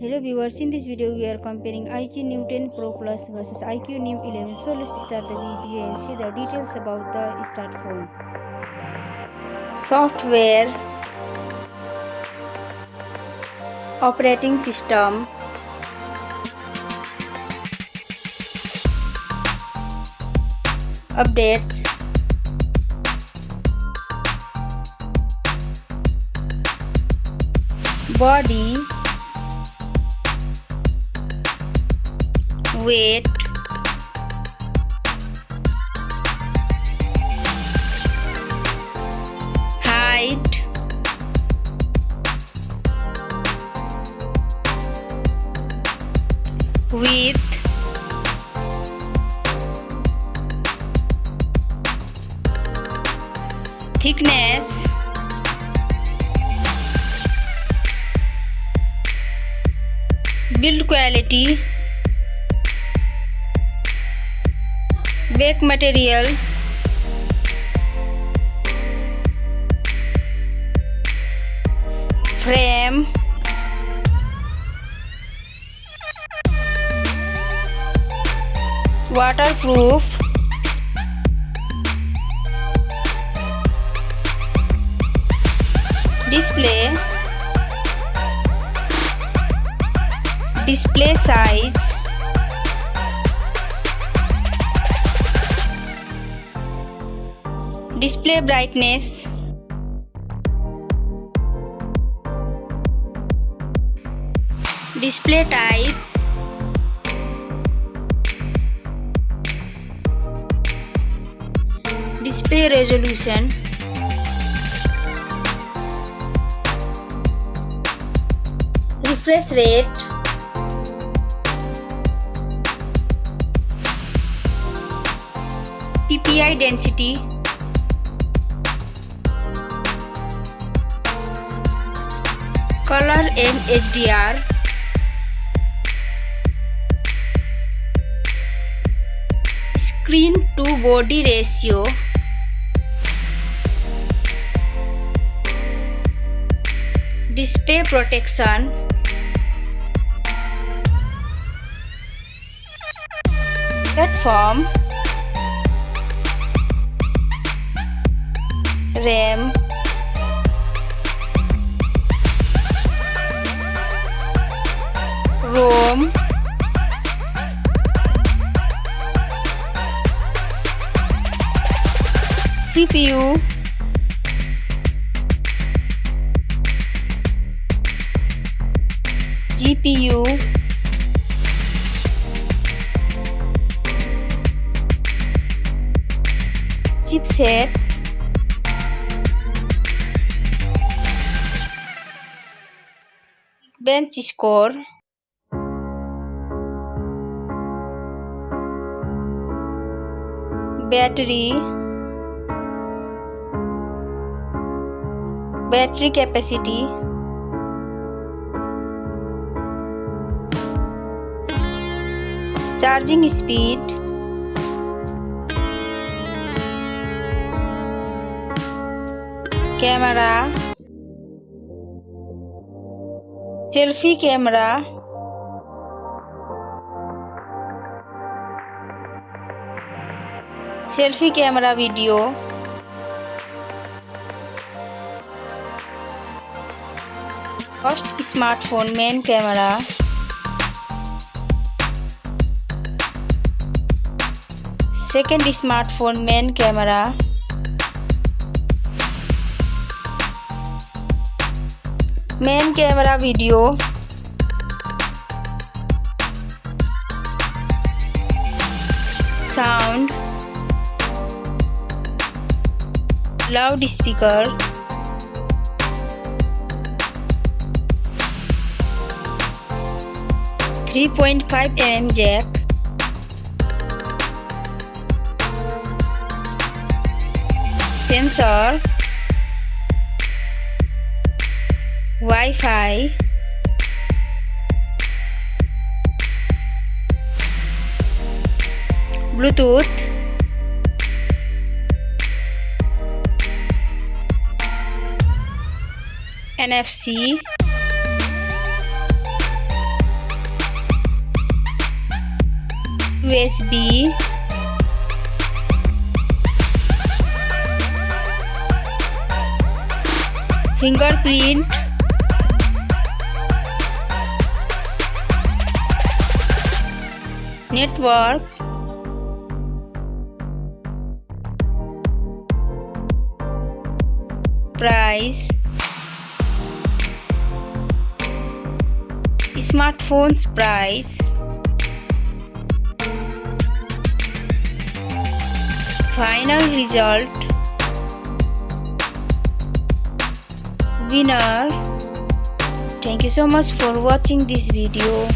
Hello viewers, in this video we are comparing iQOO New 10 Pro Plus versus iQOO New 11. So let's start the video and see the details about the start phone. Software, operating system, updates, body, weight, height, width, thickness, build quality, back material, frame, waterproof, display size, display brightness, display type, display resolution, refresh rate, PPI density, color and HDR, screen to body ratio, display protection, platform, RAM, ROM, CPU, GPU, chipset, bench score, battery capacity, charging speed, camera, selfie camera, selfie camera video, first smartphone main camera, second smartphone main camera, main camera video, sound, loudspeaker, .5mm jack, sensor, Wi-Fi, Bluetooth, NFC, USB, fingerprint, network, price, smartphone's price, final result, winner. Thank you so much for watching this video.